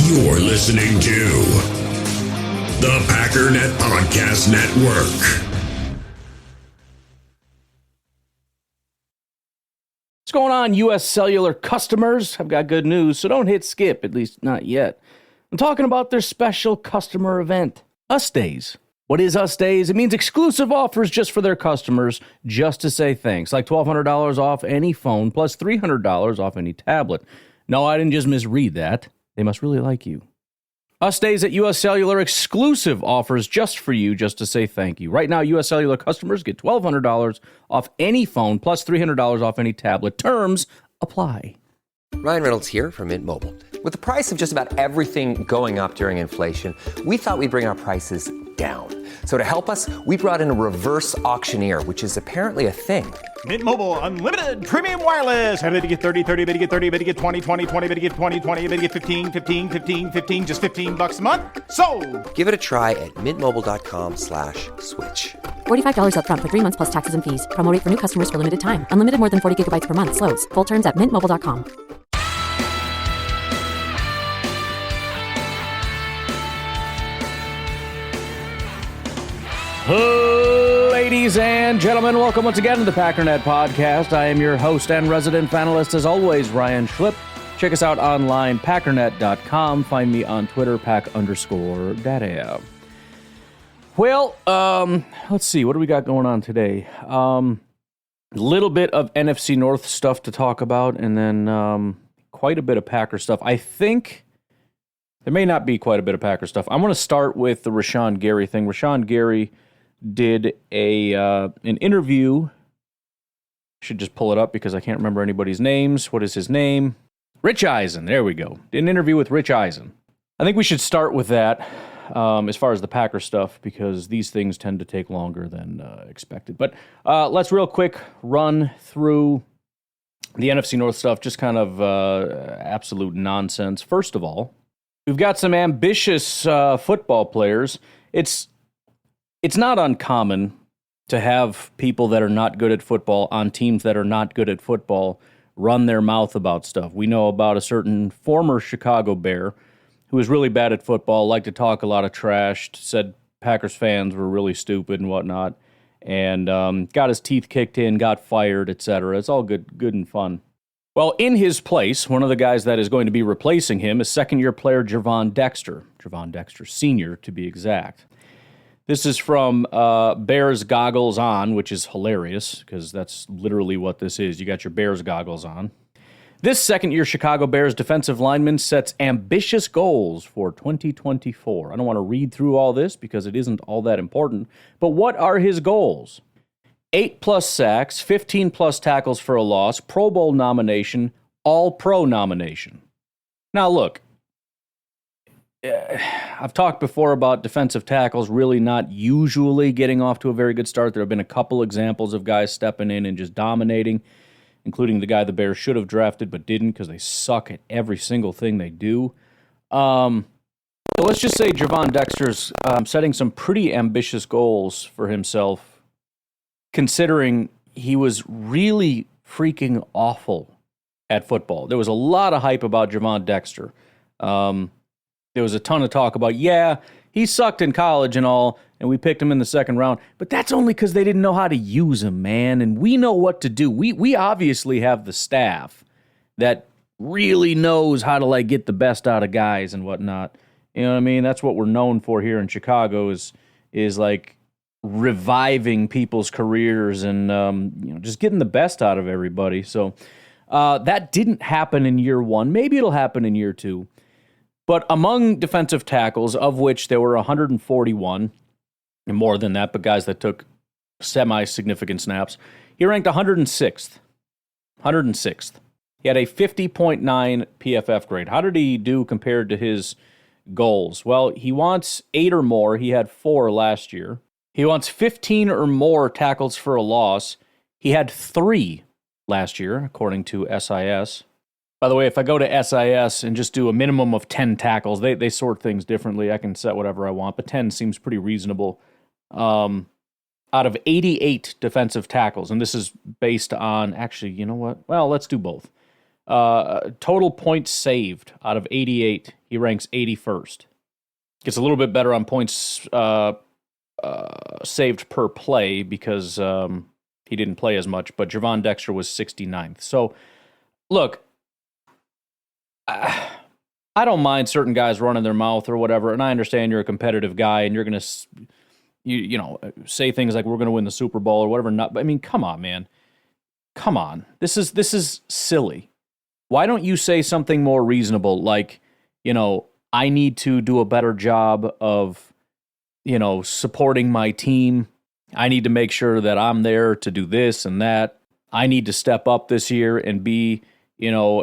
You're listening to the Packernet Podcast Network. What's going on, U.S. Cellular customers? I've got good news, so don't hit skip, at least not yet. I'm talking about their special customer event, Us Days. What is Us Days? It means exclusive offers just for their customers, just to say thanks, like $1,200 off any phone, plus $300 off any tablet. No, I didn't just misread that. They must really like you. Us Days at U.S. Cellular, exclusive offers just for you, just to say thank you. Right now, U.S. Cellular customers get $1,200 off any phone, plus $300 off any tablet. Terms apply. Ryan Reynolds here from Mint Mobile. With the price of just about everything going up during inflation, we thought we'd bring our prices down. So to help us, we brought in a reverse auctioneer, which is apparently a thing. Mint Mobile Unlimited Premium Wireless. How to get 30, 30, bit to get 30, bit to get 20, 20, 20, bit to get 20, 20, bit to get 15, 15, 15, 15, just $15 a month? Sold! Give it a try at mintmobile.com/switch. $45 up front for 3 months plus taxes and fees. Promo rate for new customers for limited time. Unlimited more than 40 gigabytes per month. Slows full terms at mintmobile.com. Ladies and gentlemen, welcome once again to the Packernet Podcast. I am your host and resident panelist, as always, Ryan Schlip. Check us out online, packernet.com. Find me on Twitter, pack_data. Well, let's see. What do we got going on today? A little bit of NFC North stuff to talk about, and then quite a bit of Packer stuff. I think there may not be quite a bit of Packer stuff. I'm going to start with the Rashan Gary thing. Rashan Gary did an interview. Should just pull it up because I can't remember anybody's names. What is his name? Rich Eisen. There we go. Did an interview with Rich Eisen. I think we should start with that as far as the Packer stuff, because these things tend to take longer than expected. But let's real quick run through the NFC North stuff, just kind of absolute nonsense. First of all, we've got some ambitious football players. It's not uncommon to have people that are not good at football on teams that are not good at football run their mouth about stuff. We know about a certain former Chicago Bear who was really bad at football, liked to talk a lot of trash, said Packers fans were really stupid and whatnot, and got his teeth kicked in, got fired, etc. It's all good and fun. Well, in his place, one of the guys that is going to be replacing him is second-year player Javon Dexter. Javon Dexter Sr., to be exact. This is from Bears Goggles On, which is hilarious, because that's literally what this is. You got your Bears goggles on. This second-year Chicago Bears defensive lineman sets ambitious goals for 2024. I don't want to read through all this because it isn't all that important, but what are his goals? 8+ sacks, 15+ tackles for a loss, Pro Bowl nomination, All-Pro nomination. Now look, I've talked before about defensive tackles really not usually getting off to a very good start. There have been a couple examples of guys stepping in and just dominating, including the guy the Bears should have drafted but didn't because they suck at every single thing they do. So let's just say Javon Dexter's setting some pretty ambitious goals for himself, considering he was really freaking awful at football. There was a lot of hype about Javon Dexter. There was a ton of talk about, yeah, he sucked in college and all, and we picked him in the second round, but that's only because they didn't know how to use him, man, and we know what to do. We obviously have the staff that really knows how to, like, get the best out of guys and whatnot. You know what I mean? That's what we're known for here in Chicago is like, reviving people's careers and just getting the best out of everybody. So that didn't happen in year one. Maybe it'll happen in year two. But among defensive tackles, of which there were 141, and more than that, but guys that took semi-significant snaps, he ranked 106th. 106th. He had a 50.9 PFF grade. How did he do compared to his goals? Well, he wants 8 or more. He had 4 last year. He wants 15 or more tackles for a loss. He had 3 last year, according to SIS. By the way, if I go to SIS and just do a minimum of 10 tackles, they sort things differently. I can set whatever I want, but 10 seems pretty reasonable. Out of 88 defensive tackles, and this is based on, actually, you know what? Well, let's do both. Total points saved out of 88, he ranks 81st. Gets a little bit better on points saved per play because he didn't play as much, but Javon Dexter was 69th. So, look, I don't mind certain guys running their mouth or whatever, and I understand you're a competitive guy and you're going to, you know, say things like we're going to win the Super Bowl or whatever. Not, I mean, come on, man. Come on. This is silly. Why don't you say something more reasonable like, you know, I need to do a better job of, you know, supporting my team. I need to make sure that I'm there to do this and that. I need to step up this year and be, you know,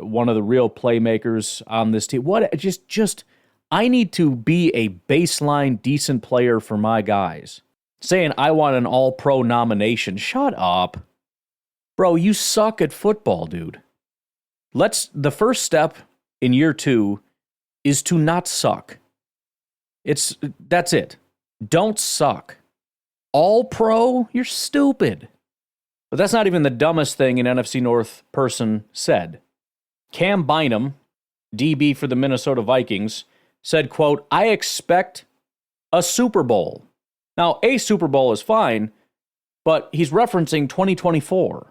one of the real playmakers on this team. What just I need to be a baseline decent player for my guys. Saying I want an all-pro nomination. Shut up. Bro, you suck at football, dude. The first step in year 2 is to not suck. That's it. Don't suck. All pro? You're stupid. But that's not even the dumbest thing an NFC North person said. Cam Bynum, DB for the Minnesota Vikings, said, quote, I expect a Super Bowl. Now, a Super Bowl is fine, but he's referencing 2024.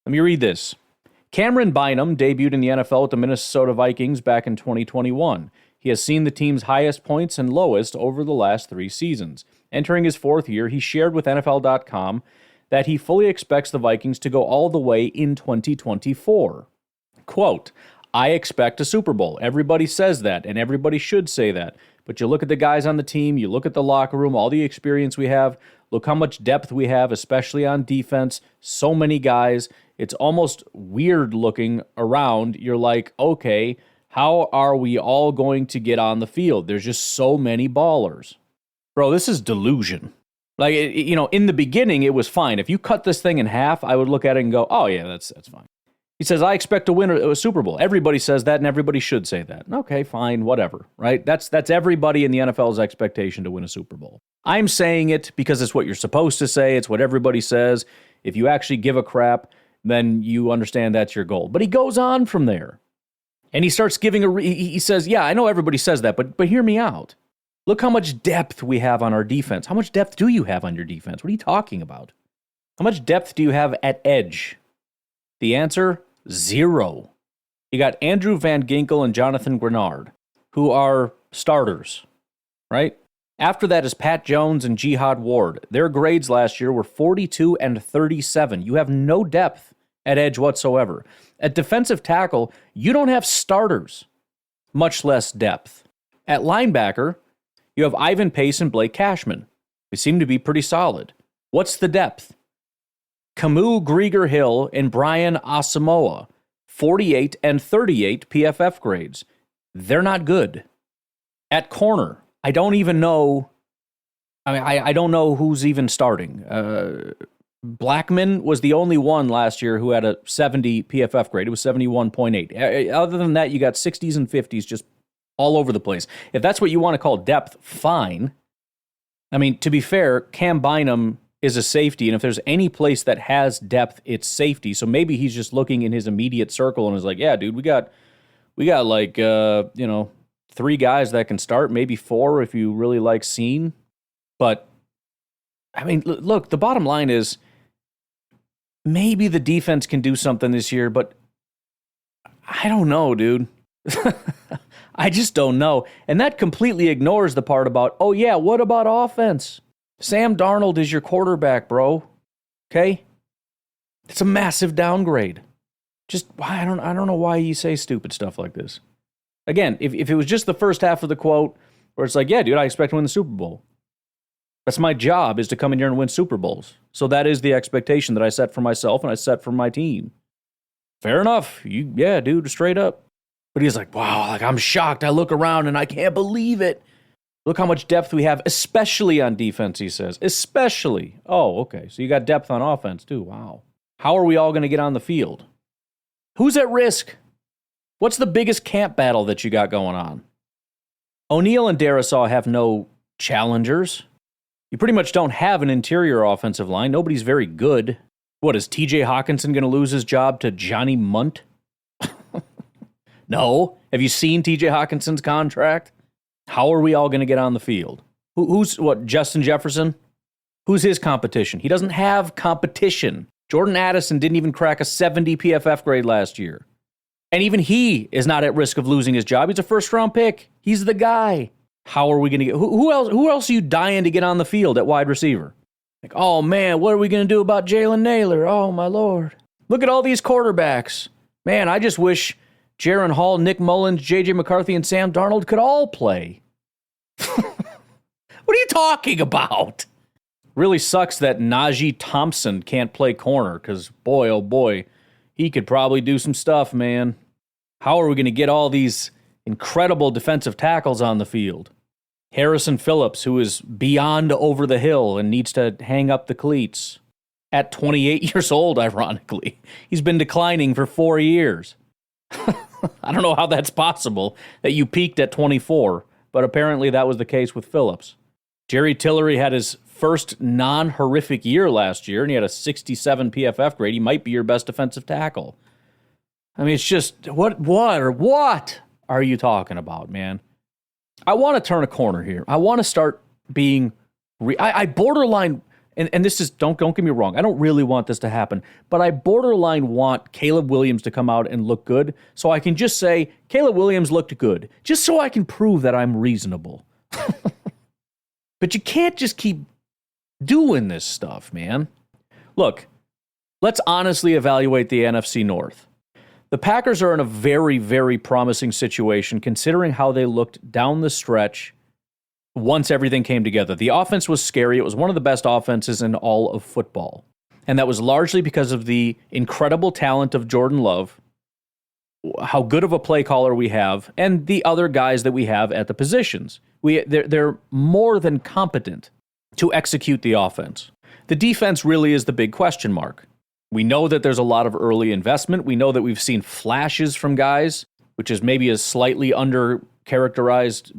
Let me read this. Cameron Bynum debuted in the NFL with the Minnesota Vikings back in 2021. He has seen the team's highest points and lowest over the last 3 seasons. Entering his 4th year, he shared with NFL.com that he fully expects the Vikings to go all the way in 2024. Quote, I expect a Super Bowl. Everybody says that, and everybody should say that. But you look at the guys on the team, you look at the locker room, all the experience we have, look how much depth we have, especially on defense. So many guys. It's almost weird looking around. You're like, okay, how are we all going to get on the field? There's just so many ballers. Bro, this is delusion. Like, you know, in the beginning, it was fine. If you cut this thing in half, I would look at it and go, oh, yeah, that's fine. He says, I expect to win a Super Bowl. Everybody says that, and everybody should say that. Okay, fine, whatever, right? That's everybody in the NFL's expectation to win a Super Bowl. I'm saying it because it's what you're supposed to say. It's what everybody says. If you actually give a crap, then you understand that's your goal. But he goes on from there. And he starts giving he says, yeah, I know everybody says that, but hear me out. Look how much depth we have on our defense. How much depth do you have on your defense? What are you talking about? How much depth do you have at edge? The answer, 0. You got Andrew Van Ginkel and Jonathan Grenard, who are starters, right? After that is Pat Jones and Jihad Ward. Their grades last year were 42 and 37. You have no depth at edge whatsoever. At defensive tackle, you don't have starters, much less depth. At linebacker, you have Ivan Pace and Blake Cashman. They seem to be pretty solid. What's the depth? Camus Grieger-Hill and Brian Asamoah, 48 and 38 PFF grades. They're not good. At corner, I don't even know. I don't know who's even starting. Blackman was the only one last year who had a 70 PFF grade. It was 71.8. Other than that, you got 60s and 50s just all over the place. If that's what you want to call depth, fine. I mean, to be fair, Cam Bynum is a safety, and if there's any place that has depth, it's safety. So maybe he's just looking in his immediate circle and is like, yeah, dude, we got like, 3 guys that can start, maybe 4 if you really like Scene. But, I mean, look, the bottom line is maybe the defense can do something this year, but I don't know, dude. I just don't know. And that completely ignores the part about, oh, yeah, what about offense? Sam Darnold is your quarterback, bro. Okay? It's a massive downgrade. Just, I don't know why you say stupid stuff like this. Again, if it was just the first half of the quote, where it's like, yeah, dude, I expect to win the Super Bowl. That's my job, is to come in here and win Super Bowls. So that is the expectation that I set for myself and I set for my team. Fair enough. Yeah, dude, straight up. But he's like, wow, like I'm shocked. I look around and I can't believe it. Look how much depth we have, especially on defense, he says. Especially. Oh, okay. So you got depth on offense, too. Wow. How are we all going to get on the field? Who's at risk? What's the biggest camp battle that you got going on? O'Neal and Darisaw have no challengers. You pretty much don't have an interior offensive line. Nobody's very good. What, is TJ Hawkinson going to lose his job to Johnny Munt? No. Have you seen TJ Hawkinson's contract? How are we all going to get on the field? Who's Justin Jefferson? Who's his competition? He doesn't have competition. Jordan Addison didn't even crack a 70 PFF grade last year. And even he is not at risk of losing his job. He's a first-round pick. He's the guy. How are we going to get... Who else are you dying to get on the field at wide receiver? Like, oh, man, what are we going to do about Jalen Naylor? Oh, my Lord. Look at all these quarterbacks. Man, I just wish Jaron Hall, Nick Mullins, J.J. McCarthy, and Sam Darnold could all play. What are you talking about? Really sucks that Najee Thompson can't play corner because, boy, oh boy, he could probably do some stuff, man. How are we going to get all these incredible defensive tackles on the field? Harrison Phillips, who is beyond over the hill and needs to hang up the cleats. At 28 years old, ironically. He's been declining for 4 years. I don't know how that's possible that you peaked at 24, but apparently that was the case with Phillips. Jerry Tillery had his first non-horrific year last year, and he had a 67 PFF grade. He might be your best defensive tackle. I mean, it's just, what are you talking about, man? I want to turn a corner here. I want to start being, I borderline, and this is, don't get me wrong, I don't really want this to happen, but I borderline want Caleb Williams to come out and look good, so I can just say, Caleb Williams looked good, just so I can prove that I'm reasonable. But you can't just keep doing this stuff, man. Look, let's honestly evaluate the NFC North. The Packers are in a very, very promising situation considering how they looked down the stretch once everything came together. The offense was scary. It was one of the best offenses in all of football. And that was largely because of the incredible talent of Jordan Love, how good of a play caller we have, and the other guys that we have at the positions. They're more than competent to execute the offense. The defense really is the big question mark. We know that there's a lot of early investment. We know that we've seen flashes from guys, which is maybe a slightly under-characterized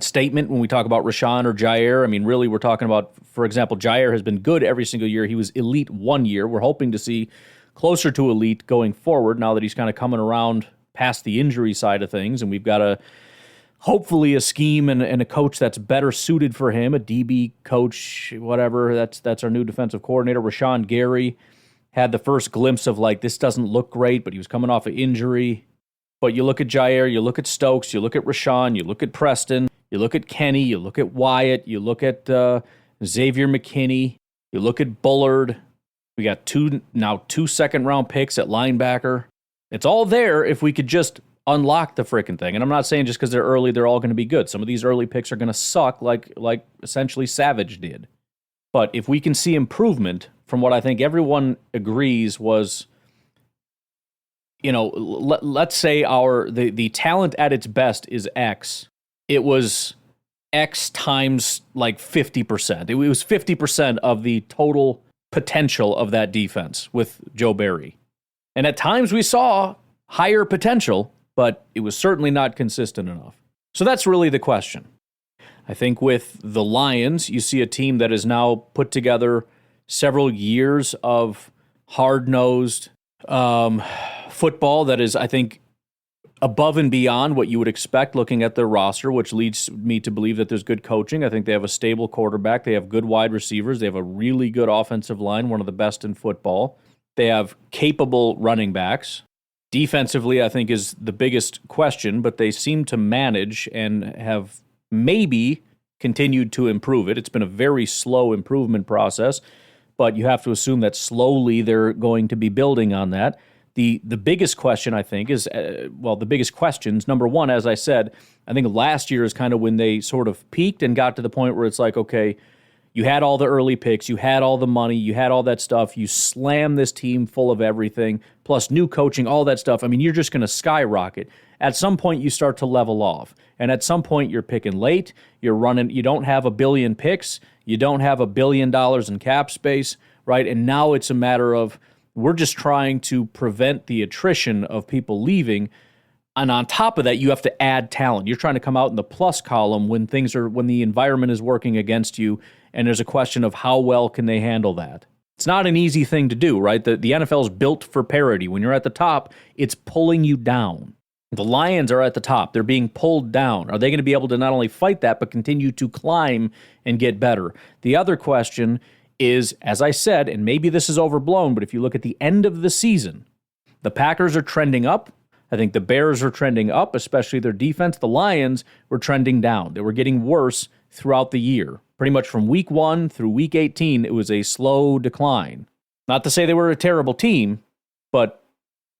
statement when we talk about Rashan or Jair. I mean, really, we're talking about, for example, Jair has been good every single year. He was elite one year. We're hoping to see closer to elite going forward now that he's kind of coming around past the injury side of things, and we've got hopefully a scheme and a coach that's better suited for him, a DB coach, whatever. That's our new defensive coordinator. Rashan Gary had the first glimpse of, like, this doesn't look great, but he was coming off an injury. But you look at Jair, you look at Stokes, you look at Rashan, you look at Preston, you look at Kenny, you look at Wyatt, you look at Xavier McKinney, you look at Bullard. We got two second-round picks at linebacker. It's all there if we could just unlock the frickin' thing. And I'm not saying just because they're early, they're all going to be good. Some of these early picks are going to suck like essentially Savage did. But if we can see improvement from what I think everyone agrees was, let's say the talent at its best is X. It was X times like 50%. It was 50% of the total potential of that defense with Joe Barry. And at times we saw higher potential, but it was certainly not consistent enough. So that's really the question. I think with the Lions, you see a team that has now put together several years of hard-nosed football that is, I think, above and beyond what you would expect looking at their roster, which leads me to believe that there's good coaching. I think they have a stable quarterback. They have good wide receivers. They have a really good offensive line, one of the best in football. They have capable running backs. Defensively, I think, is the biggest question, but they seem to manage and have maybe continued to improve it. It's been a very slow improvement process, but you have to assume that slowly they're going to be building on that. The biggest question, I think, is, the biggest questions, number one, as I said, I think last year is kind of when they sort of peaked and got to the point where it's like, okay, you had all the early picks, you had all the money, you had all that stuff, you slam this team full of everything, plus new coaching, all that stuff. I mean, you're just going to skyrocket. At some point, you start to level off. And at some point, you're picking late, you don't have $1 billion picks, you don't have $1 billion in cap space, right? And now it's a matter of, we're just trying to prevent the attrition of people leaving. And on top of that, you have to add talent. You're trying to come out in the plus column when the environment is working against you, and there's a question of how well can they handle that. It's not an easy thing to do, right? The NFL is built for parity. When you're at the top, it's pulling you down. The Lions are at the top. They're being pulled down. Are they going to be able to not only fight that, but continue to climb and get better? The other question is, as I said, and maybe this is overblown, but if you look at the end of the season, the Packers are trending up. I think the Bears are trending up, especially their defense. The Lions were trending down. They were getting worse throughout the year. Pretty much from week 1 through week 18, it was a slow decline. Not to say they were a terrible team, but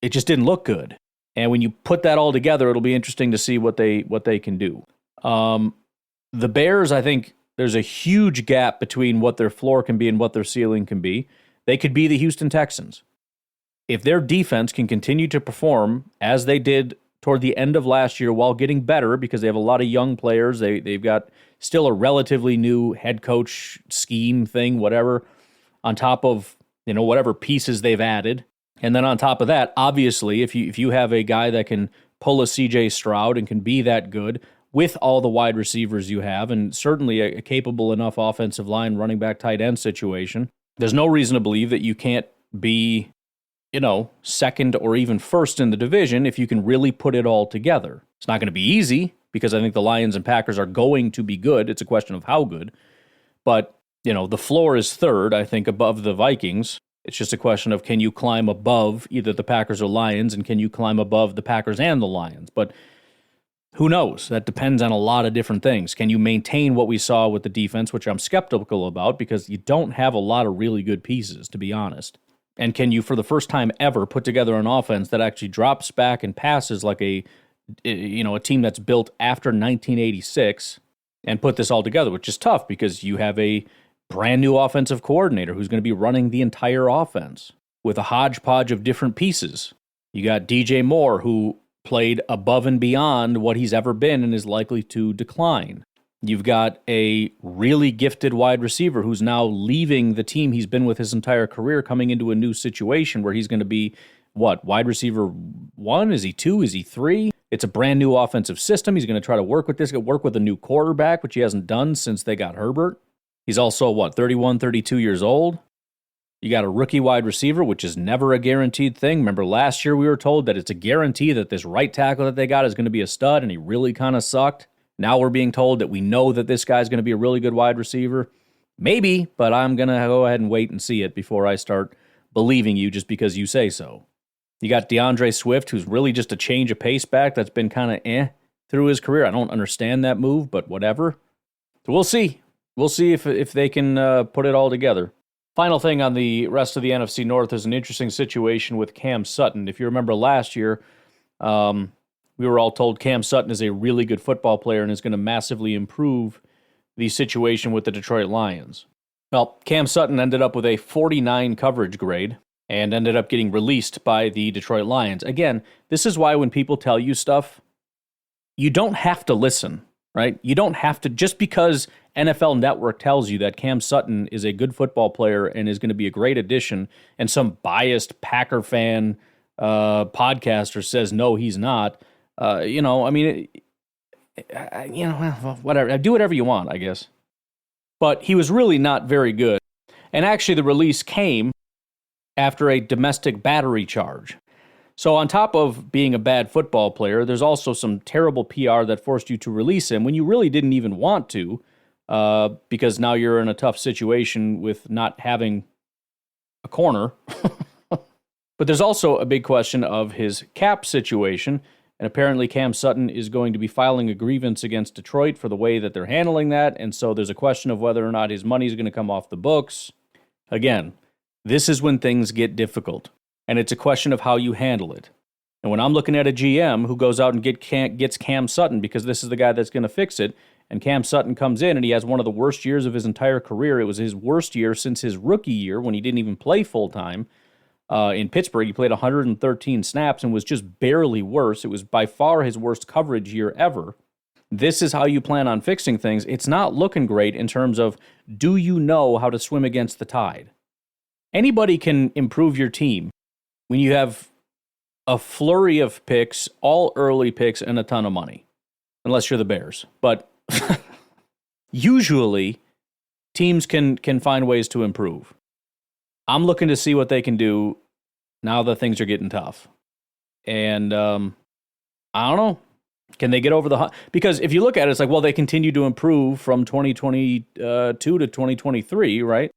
it just didn't look good. And when you put that all together, it'll be interesting to see what they can do. The Bears, I think there's a huge gap between what their floor can be and what their ceiling can be. They could be the Houston Texans. If their defense can continue to perform as they did toward the end of last year while getting better, because they have a lot of young players, they've got still a relatively new head coach scheme thing, whatever, on top of, whatever pieces they've added. And then on top of that, obviously, if you have a guy that can pull a CJ Stroud and can be that good with all the wide receivers you have, and certainly a capable enough offensive line, running back, tight end situation, there's no reason to believe that you can't be, second or even first in the division if you can really put it all together. It's not going to be easy because I think the Lions and Packers are going to be good. It's a question of how good. But, the floor is third, I think, above the Vikings. It's just a question of, can you climb above either the Packers or Lions, and can you climb above the Packers and the Lions? But who knows? That depends on a lot of different things. Can you maintain what we saw with the defense, which I'm skeptical about because you don't have a lot of really good pieces, to be honest. And can you, for the first time ever, put together an offense that actually drops back and passes like a team that's built after 1986 and put this all together, which is tough because you have a brand new offensive coordinator who's going to be running the entire offense with a hodgepodge of different pieces. You got DJ Moore, who played above and beyond what he's ever been and is likely to decline. You've got a really gifted wide receiver who's now leaving the team he's been with his entire career, coming into a new situation where he's going to be, wide receiver 1? Is he 2? Is he 3? It's a brand new offensive system. He's going to try to work with a new quarterback, which he hasn't done since they got Herbert. He's also, 31, 32 years old. You got a rookie wide receiver, which is never a guaranteed thing. Remember last year we were told that it's a guarantee that this right tackle that they got is going to be a stud, and he really kind of sucked. Now we're being told that we know that this guy's going to be a really good wide receiver. Maybe, but I'm going to go ahead and wait and see it before I start believing you just because you say so. You got DeAndre Swift, who's really just a change of pace back that's been kind of through his career. I don't understand that move, but whatever. So we'll see. We'll see if they can put it all together. Final thing on the rest of the NFC North is an interesting situation with Cam Sutton. If you remember last year, we were all told Cam Sutton is a really good football player and is going to massively improve the situation with the Detroit Lions. Well, Cam Sutton ended up with a 49 coverage grade and ended up getting released by the Detroit Lions. Again, this is why when people tell you stuff, you don't have to listen, right? You don't have to, just because NFL Network tells you that Cam Sutton is a good football player and is going to be a great addition, and some biased Packer fan podcaster says, no, he's not. Whatever. Do whatever you want, I guess. But he was really not very good. And actually, the release came after a domestic battery charge. So on top of being a bad football player, there's also some terrible PR that forced you to release him when you really didn't even want to, because now you're in a tough situation with not having a corner. But there's also a big question of his cap situation. And apparently Cam Sutton is going to be filing a grievance against Detroit for the way that they're handling that. And so there's a question of whether or not his money is going to come off the books. Again, this is when things get difficult. And it's a question of how you handle it. And when I'm looking at a GM who goes out and gets Cam Sutton because this is the guy that's going to fix it, and Cam Sutton comes in and he has one of the worst years of his entire career. It was his worst year since his rookie year when he didn't even play full-time. In Pittsburgh, he played 113 snaps and was just barely worse. It was by far his worst coverage year ever. This is how you plan on fixing things. It's not looking great in terms of, do you know how to swim against the tide? Anybody can improve your team when you have a flurry of picks, all early picks, and a ton of money. Unless you're the Bears. But usually, teams can find ways to improve. I'm looking to see what they can do now that things are getting tough. And I don't know. Can they get over the hump? Because if you look at it, it's like, well, they continue to improve from 2022 to 2023, right?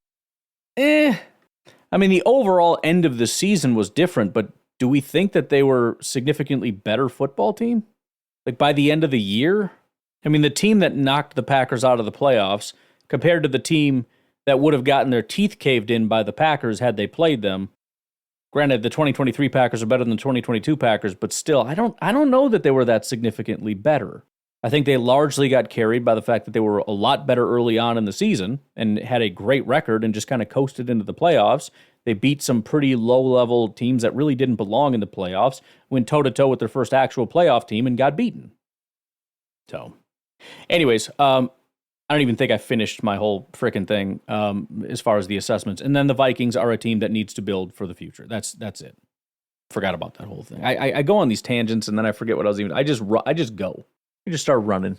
I mean, the overall end of the season was different, but do we think that they were significantly better football team? Like by the end of the year? I mean, the team that knocked the Packers out of the playoffs compared to the team that would have gotten their teeth caved in by the Packers had they played them. Granted, the 2023 Packers are better than the 2022 Packers, but still, I don't know that they were that significantly better. I think they largely got carried by the fact that they were a lot better early on in the season and had a great record and just kind of coasted into the playoffs. They beat some pretty low-level teams that really didn't belong in the playoffs, went toe-to-toe with their first actual playoff team and got beaten. So, anyways, I don't even think I finished my whole frickin' thing as far as the assessments. And then the Vikings are a team that needs to build for the future. That's it. Forgot about that whole thing. I go on these tangents and then I forget what I was even. I just go. I just start running.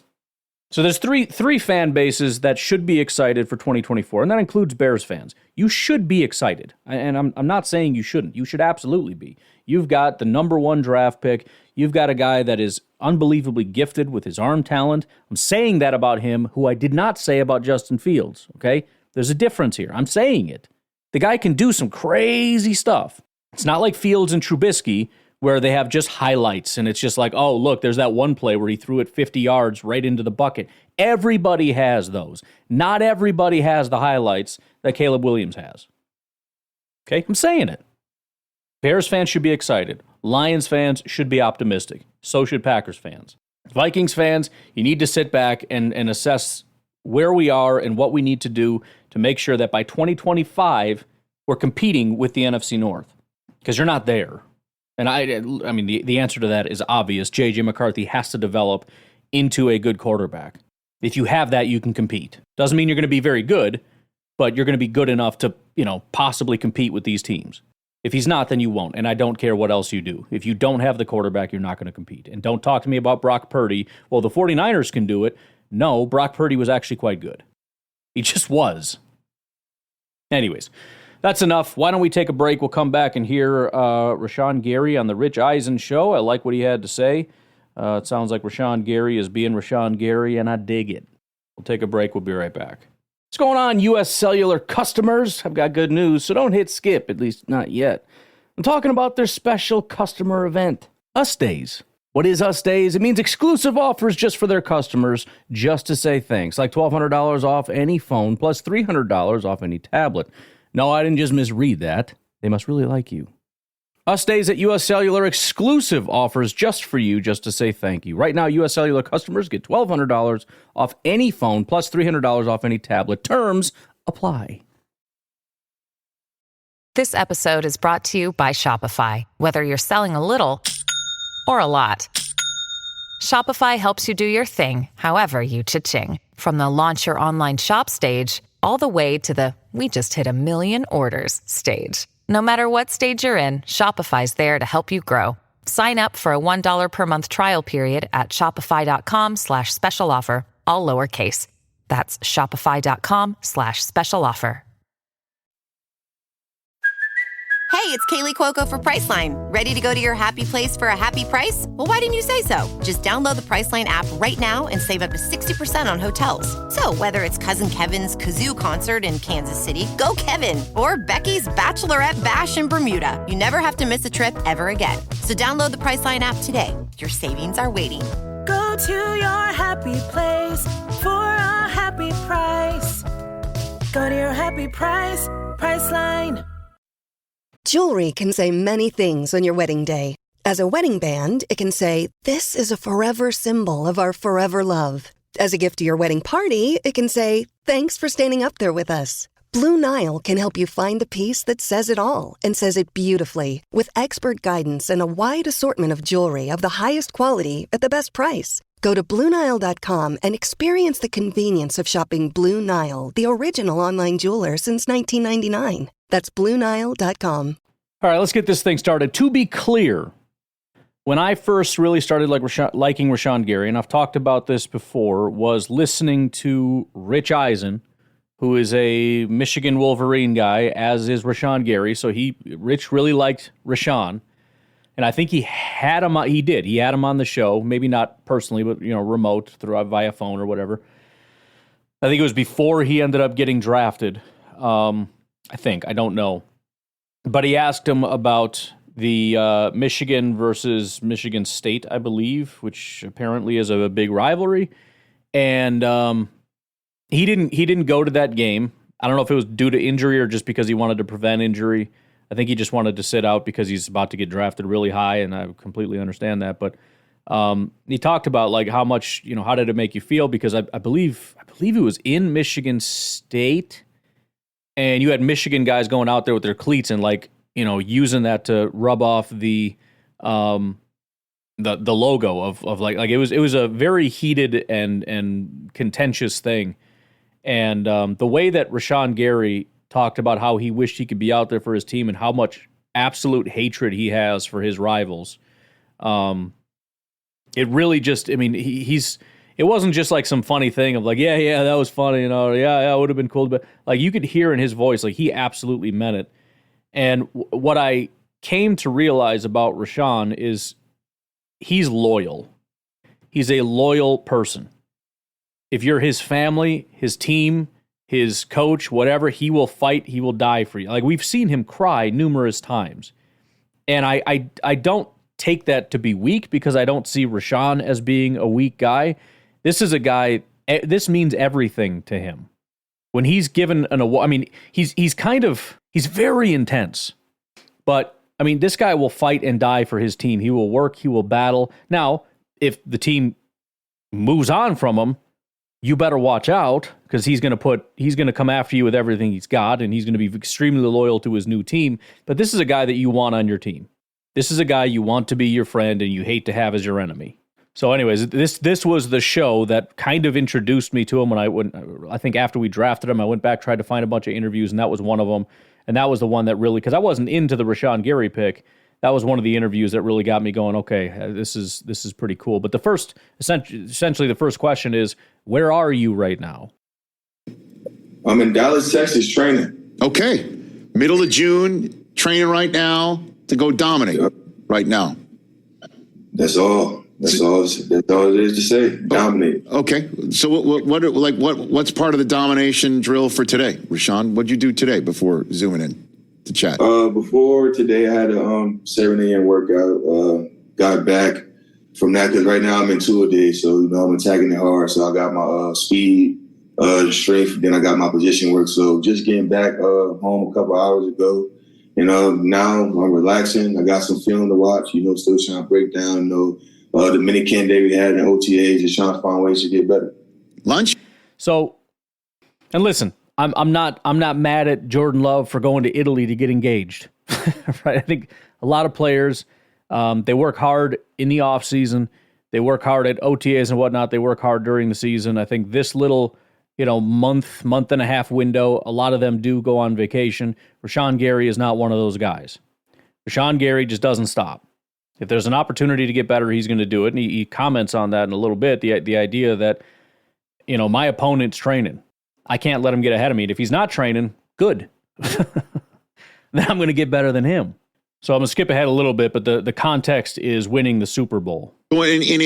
So there's three fan bases that should be excited for 2024, and that includes Bears fans. You should be excited, and I'm not saying you shouldn't. You should absolutely be. You've got the number 1 draft pick. You've got a guy that is unbelievably gifted with his arm talent. I'm saying that about him, who I did not say about Justin Fields, okay? There's a difference here. I'm saying it. The guy can do some crazy stuff. It's not like Fields and Trubisky, where they have just highlights, and it's just like, oh, look, there's that one play where he threw it 50 yards right into the bucket. Everybody has those. Not everybody has the highlights that Caleb Williams has. Okay? I'm saying it. Bears fans should be excited. Lions fans should be optimistic. So should Packers fans. Vikings fans, you need to sit back and assess where we are and what we need to do to make sure that by 2025, we're competing with the NFC North. Because you're not there. And I mean, the answer to that is obvious. J.J. McCarthy has to develop into a good quarterback. If you have that, you can compete. Doesn't mean you're going to be very good, but you're going to be good enough to, possibly compete with these teams. If he's not, then you won't. And I don't care what else you do. If you don't have the quarterback, you're not going to compete. And don't talk to me about Brock Purdy. Well, the 49ers can do it. No, Brock Purdy was actually quite good. He just was. Anyways. That's enough. Why don't we take a break? We'll come back and hear Rashan Gary on the Rich Eisen show. I like what he had to say. It sounds like Rashan Gary is being Rashan Gary, and I dig it. We'll take a break. We'll be right back. What's going on, U.S. Cellular customers? I've got good news, so don't hit skip, at least not yet. I'm talking about their special customer event, Us Days. What is Us Days? It means exclusive offers just for their customers, just to say thanks, like $1,200 off any phone, plus $300 off any tablet. No, I didn't just misread that. They must really like you. Us Days at U.S. Cellular, exclusive offers just for you, just to say thank you. Right now, U.S. Cellular customers get $1,200 off any phone, plus $300 off any tablet. Terms apply. This episode is brought to you by Shopify. Whether you're selling a little or a lot, Shopify helps you do your thing, however you cha-ching. From the launch your online shop stage, all the way to the we just hit 1 million orders stage. No matter what stage you're in, Shopify's there to help you grow. Sign up for a $1 per month trial period at shopify.com/special offer, all lowercase. That's shopify.com/special offer. Hey, it's Kaylee Cuoco for Priceline. Ready to go to your happy place for a happy price? Well, why didn't you say so? Just download the Priceline app right now and save up to 60% on hotels. So whether it's Cousin Kevin's Kazoo Concert in Kansas City, go Kevin, or Becky's Bachelorette Bash in Bermuda, you never have to miss a trip ever again. So download the Priceline app today. Your savings are waiting. Go to your happy place for a happy price. Go to your happy price, Priceline. Jewelry can say many things on your wedding day. As a wedding band, it can say, "This is a forever symbol of our forever love." As a gift to your wedding party, it can say, "Thanks for standing up there with us." Blue Nile can help you find the piece that says it all and says it beautifully, with expert guidance and a wide assortment of jewelry of the highest quality at the best price. Go to BlueNile.com and experience the convenience of shopping Blue Nile, the original online jeweler since 1999. That's BlueNile.com. All right, let's get this thing started. To be clear, when I first really started liking Rashan Gary, and I've talked about this before, was listening to Rich Eisen, who is a Michigan Wolverine guy, as is Rashan Gary. So Rich really liked Rashan. And I think he had him. He did. He had him on the show. Maybe not personally, but remote via phone or whatever. I think it was before he ended up getting drafted. I think, I don't know, but he asked him about the Michigan versus Michigan State, I believe, which apparently is a big rivalry, and he didn't go to that game. I don't know if it was due to injury or just because he wanted to prevent injury. I think he just wanted to sit out because he's about to get drafted really high, and I completely understand that. But he talked about like how much, how did it make you feel? Because I believe it was in Michigan State, and you had Michigan guys going out there with their cleats and like, using that to rub off the logo of like it was a very heated and contentious thing. And the way that Rashan Gary talked about how he wished he could be out there for his team and how much absolute hatred he has for his rivals. It really just, it wasn't just like some funny thing of like, yeah, that was funny, yeah, it would have been cool. But like you could hear in his voice, like he absolutely meant it. And what I came to realize about Rashan is he's loyal. He's a loyal person. If you're his family, his team, his coach, whatever, he will fight, he will die for you. Like we've seen him cry numerous times. And I don't take that to be weak because I don't see Rashan as being a weak guy. This is a guy, this means everything to him. When he's given an award, he's very intense. But, this guy will fight and die for his team. He will work, he will battle. Now, if the team moves on from him, you better watch out because he's going to come after you with everything he's got, and he's going to be extremely loyal to his new team. But this is a guy that you want on your team. This is a guy you want to be your friend and you hate to have as your enemy. So anyways, this was the show that kind of introduced me to him I think after we drafted him, I went back, tried to find a bunch of interviews, and that was one of them. And that was the one that really, because I wasn't into the Rashan Gary pick, that was one of the interviews that really got me going, okay, this is pretty cool. But essentially the first question is, where are you right now? I'm in Dallas, Texas, training. Okay. Middle of June, training right now to go dominate right now. That's all. That's all it is to say. Dominate. Okay. So what's part of the domination drill for today, Rashan? What'd you do today before zooming in to chat? Before today, I had a 7 a.m. workout. Got back from that because right now I'm in two-a-day, so I'm attacking it hard. So I got my speed, strength, then I got my position work. So just getting back home a couple hours ago, and now I'm relaxing. I got some film to watch. Still trying to break down. The mini camp day we had in OTAs and trying to find ways to get better. Lunch. So, and listen, I'm not mad at Jordan Love for going to Italy to get engaged. Right? I think a lot of players, they work hard in the off season. They work hard at OTAs and whatnot. They work hard during the season. I think this little, month and a half window, a lot of them do go on vacation. Rashan Gary is not one of those guys. Rashan Gary just doesn't stop. If there's an opportunity to get better, he's going to do it. And he comments on that in a little bit. The idea that, my opponent's training. I can't let him get ahead of me. And if he's not training, good. Then I'm going to get better than him. So I'm going to skip ahead a little bit, but the context is winning the Super Bowl. Well, in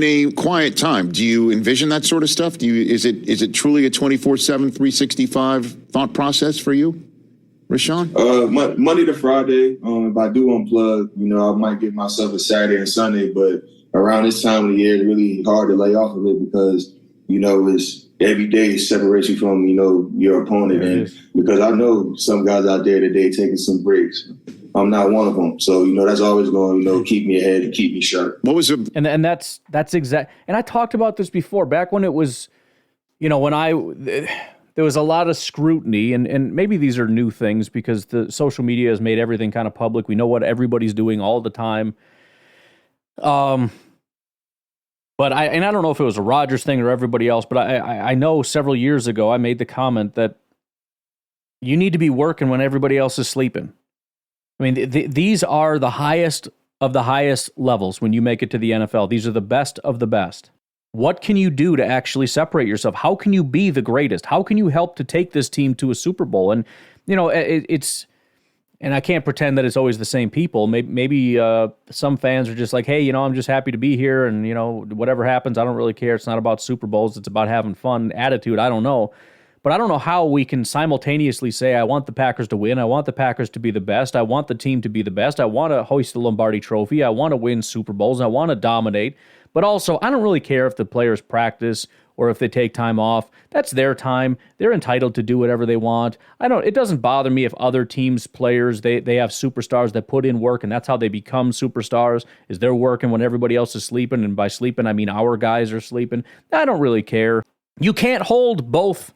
a quiet time, do you envision that sort of stuff? Is it truly a 24/7, 365 thought process for you, Rashan? Monday to Friday. If I do unplug, I might give myself a Saturday and Sunday, but around this time of the year, it's really hard to lay off of it because, it's every day separates you from, your opponent. And because I know some guys out there today taking some breaks. I'm not one of them. So, that's always going to, keep me ahead and keep me sharp. What was it? And that's exact. And I talked about this before, back when it was, there was a lot of scrutiny, and maybe these are new things because the social media has made everything kind of public. We know what everybody's doing all the time. But I don't know if it was a Rodgers thing or everybody else, but I know several years ago I made the comment that you need to be working when everybody else is sleeping. These are the highest of the highest levels when you make it to the NFL. These are the best of the best. What can you do to actually separate yourself? How can you be the greatest? How can you help to take this team to a Super Bowl? And, and I can't pretend that it's always the same people. Maybe some fans are just like, hey, I'm just happy to be here. And, whatever happens, I don't really care. It's not about Super Bowls. It's about having fun attitude. I don't know. But I don't know how we can simultaneously say, I want the Packers to win. I want the Packers to be the best. I want the team to be the best. I want to hoist the Lombardi Trophy. I want to win Super Bowls. I want to dominate. But also, I don't really care if the players practice or if they take time off. That's their time. They're entitled to do whatever they want. It doesn't bother me if other teams' players, they have superstars that put in work, and that's how they become superstars, is they're working when everybody else is sleeping. And by sleeping, I mean our guys are sleeping. I don't really care. You can't hold both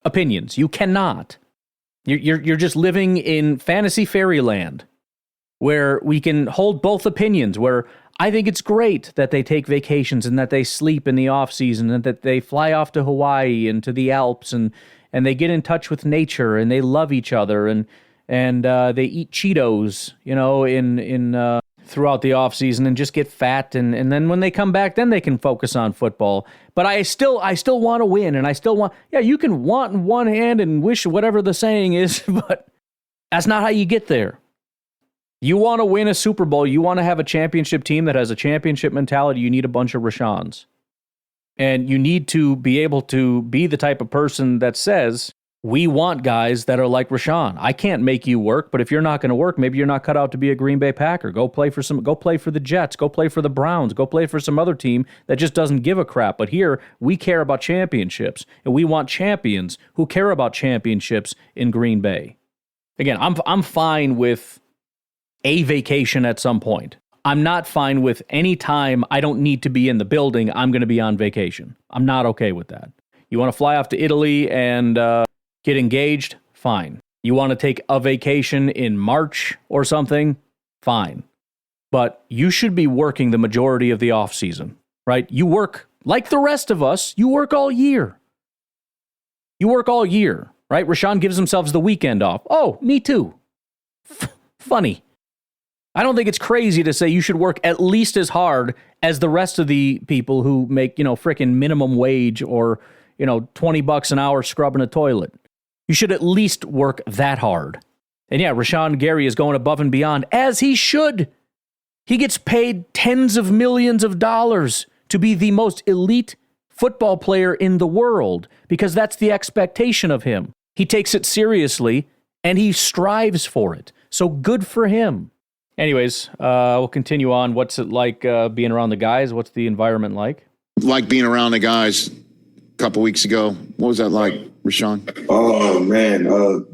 opinions. You cannot. You're just living in fantasy fairyland where we can hold both opinions, where I think it's great that they take vacations and that they sleep in the off season and that they fly off to Hawaii and to the Alps and they get in touch with nature and they love each other and they eat Cheetos, in throughout the off season and just get fat and then when they come back, then they can focus on football. But I still want to win, and I still want. Yeah, you can want in one hand and wish whatever the saying is, but that's not how you get there. You want to win a Super Bowl. You want to have a championship team that has a championship mentality. You need a bunch of Rashans. And you need to be able to be the type of person that says, we want guys that are like Rashan. I can't make you work, but if you're not going to work, maybe you're not cut out to be a Green Bay Packer. Go play for the Jets. Go play for the Browns. Go play for some other team that just doesn't give a crap. But here, we care about championships, and we want champions who care about championships in Green Bay. Again, I'm fine with a vacation at some point. I'm not fine with any time I don't need to be in the building, I'm going to be on vacation. I'm not okay with that. You want to fly off to Italy and get engaged? Fine. You want to take a vacation in March or something? Fine. But you should be working the majority of the off season, right? You work like the rest of us. You work all year. You work all year, right? Rashan gives himself the weekend off. Oh, me too. Funny. I don't think it's crazy to say you should work at least as hard as the rest of the people who make, frickin' minimum wage or, $20 an hour scrubbing a toilet. You should at least work that hard. And yeah, Rashan Gary is going above and beyond, as he should. He gets paid tens of millions of dollars to be the most elite football player in the world because that's the expectation of him. He takes it seriously and he strives for it. So good for him. Anyways, we'll continue on. What's it like being around the guys? What's the environment like? Like being around the guys a couple weeks ago. What was that like, Rashan? Oh, man,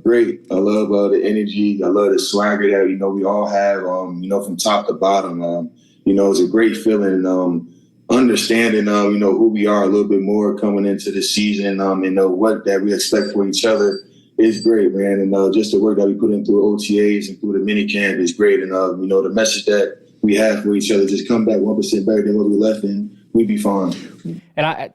great. I love the energy. I love the swagger that, we all have, from top to bottom. It's a great feeling, understanding, who we are a little bit more coming into the season, and what that we expect for each other. It's great, man. And just the work that we put in through OTAs and through the mini camp is great. And, the message that we have for each other, just come back 1% better than what we left in, we'd be fine. And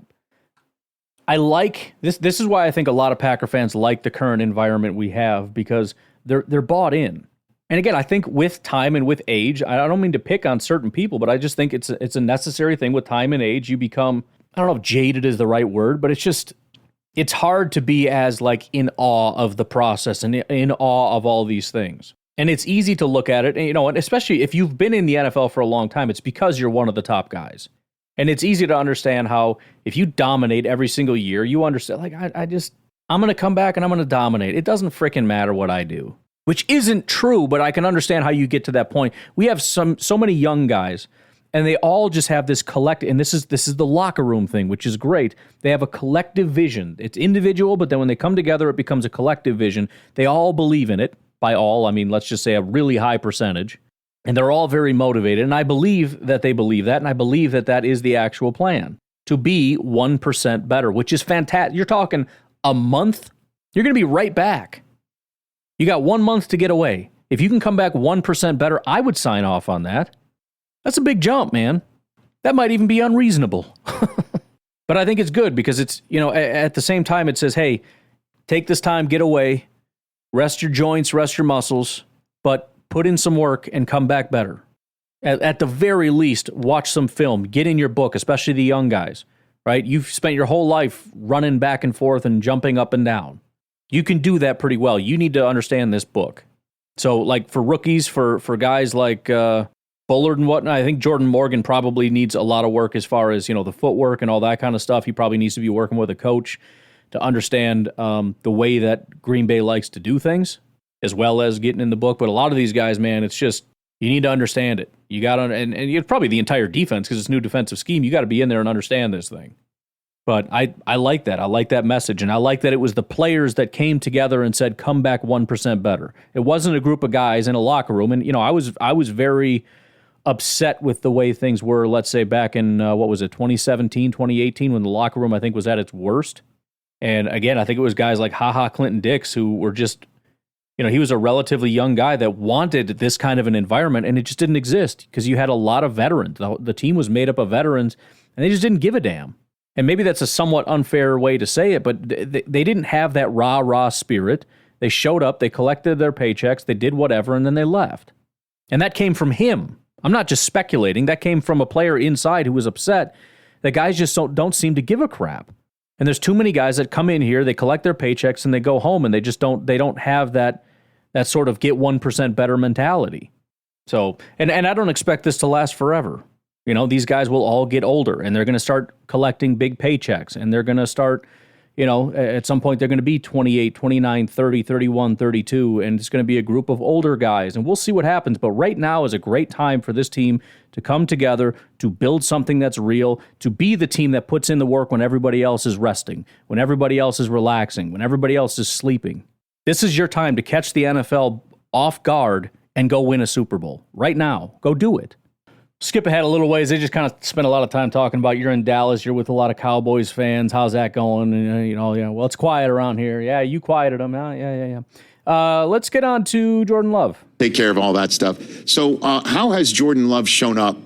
I like this. This is why I think a lot of Packer fans like the current environment we have because they're bought in. And again, I think with time and with age, I don't mean to pick on certain people, but I just think it's a necessary thing with time and age. You become, I don't know if jaded is the right word, but it's hard to be as in awe of the process and in awe of all these things. And it's easy to look at it, and especially if you've been in the NFL for a long time, it's because you're one of the top guys. And it's easy to understand how if you dominate every single year, you understand, I'm going to come back and I'm going to dominate. It doesn't frickin' matter what I do, which isn't true, but I can understand how you get to that point. We have so many young guys. And they all just have this collective, and this is the locker room thing, which is great. They have a collective vision. It's individual, but then when they come together, it becomes a collective vision. They all believe in it. By all, I mean, let's just say a really high percentage. And they're all very motivated. And I believe that they believe that, and I believe that that is the actual plan, to be 1% better, which is fantastic. You're talking a month, you're going to be right back. You got 1 month to get away. If you can come back 1% better, I would sign off on that. That's a big jump, man. That might even be unreasonable. But I think it's good because it's, at the same time it says, hey, take this time, get away, rest your joints, rest your muscles, but put in some work and come back better. At the very least, watch some film, get in your book, especially the young guys. right? You've spent your whole life running back and forth and jumping up and down. You can do that pretty well. You need to understand this book. So, like, for rookies, for guys like Bullard and whatnot, I think Jordan Morgan probably needs a lot of work as far as, the footwork and all that kind of stuff. He probably needs to be working with a coach to understand the way that Green Bay likes to do things, as well as getting in the book. But a lot of these guys, man, it's just, you need to understand it. You got to, and it's probably the entire defense because it's a new defensive scheme. You got to be in there and understand this thing. But I like that. I like that message. And I like that it was the players that came together and said, come back 1% better. It wasn't a group of guys in a locker room. And, I was very upset with the way things were, let's say, back in, 2017, 2018, when the locker room, I think, was at its worst. And again, I think it was guys like Clinton Dix who were just, he was a relatively young guy that wanted this kind of an environment, and it just didn't exist because you had a lot of veterans. The team was made up of veterans, and they just didn't give a damn. And maybe that's a somewhat unfair way to say it, but they didn't have that rah-rah spirit. They showed up, they collected their paychecks, they did whatever, and then they left. And that came from him. I'm not just speculating. That came from a player inside who was upset that guys just don't seem to give a crap. And there's too many guys that come in here, they collect their paychecks, and they go home, and they don't have that sort of get 1% better mentality. So, and I don't expect this to last forever. These guys will all get older, and they're going to start collecting big paychecks, and they're going to start, at some point they're going to be 28, 29, 30, 31, 32, and it's going to be a group of older guys, and we'll see what happens. But right now is a great time for this team to come together, to build something that's real, to be the team that puts in the work when everybody else is resting, when everybody else is relaxing, when everybody else is sleeping. This is your time to catch the NFL off guard and go win a Super Bowl. Right now, go do it. Skip ahead a little ways. They just kind of spent a lot of time talking about you're in Dallas, you're with a lot of Cowboys fans. How's that going? And, well, it's quiet around here. Yeah, you quieted them. Yeah. Let's get on to Jordan Love. Take care of all that stuff. So how has Jordan Love shown up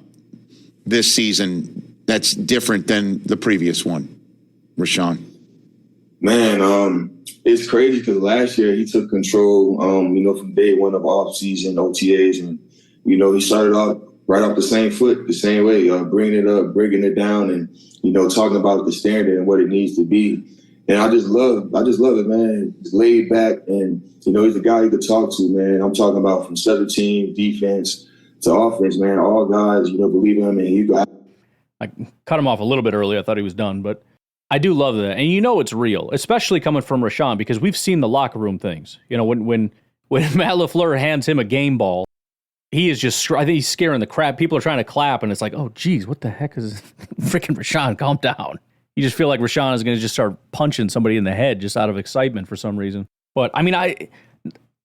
this season that's different than the previous one, Rashan? Man, it's crazy because last year he took control, from day one of off-season OTAs. And, he started off right off the same foot, the same way, bringing it up, breaking it down, and, talking about the standard and what it needs to be. And I just love it, man. He's laid back, and, he's a guy you could talk to, man. I'm talking about from special team, defense to offense, man. All guys, believe in him, and I cut him off a little bit early. I thought he was done, but I do love that. And it's real, especially coming from Rashan, because we've seen the locker room things. When Matt LaFleur hands him a game ball, he is just, I think he's scaring the crap. People are trying to clap, and it's like, oh, geez, what the heck is freaking Rashan? Calm down. You just feel like Rashan is going to just start punching somebody in the head just out of excitement for some reason. But, I mean,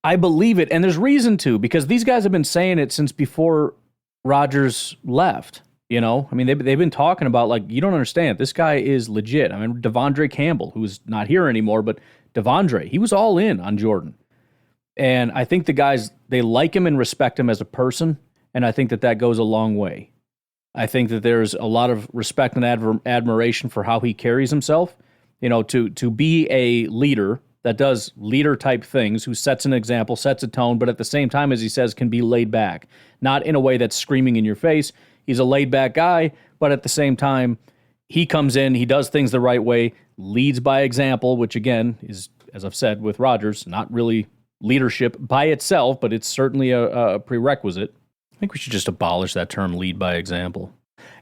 I believe it, and there's reason to, because these guys have been saying it since before Rodgers left. I mean, they've been talking about, like, you don't understand. This guy is legit. I mean, Devondre Campbell, who's not here anymore, but Devondre, he was all in on Jordan. And I think the guys, they like him and respect him as a person, and I think that goes a long way. I think that there's a lot of respect and admiration for how he carries himself. To be a leader that does leader-type things, who sets an example, sets a tone, but at the same time, as he says, can be laid back. Not in a way that's screaming in your face. He's a laid-back guy, but at the same time, he comes in, he does things the right way, leads by example, which again is, as I've said with Rodgers, not really leadership by itself, but it's certainly a prerequisite. I think we should just abolish that term, lead by example.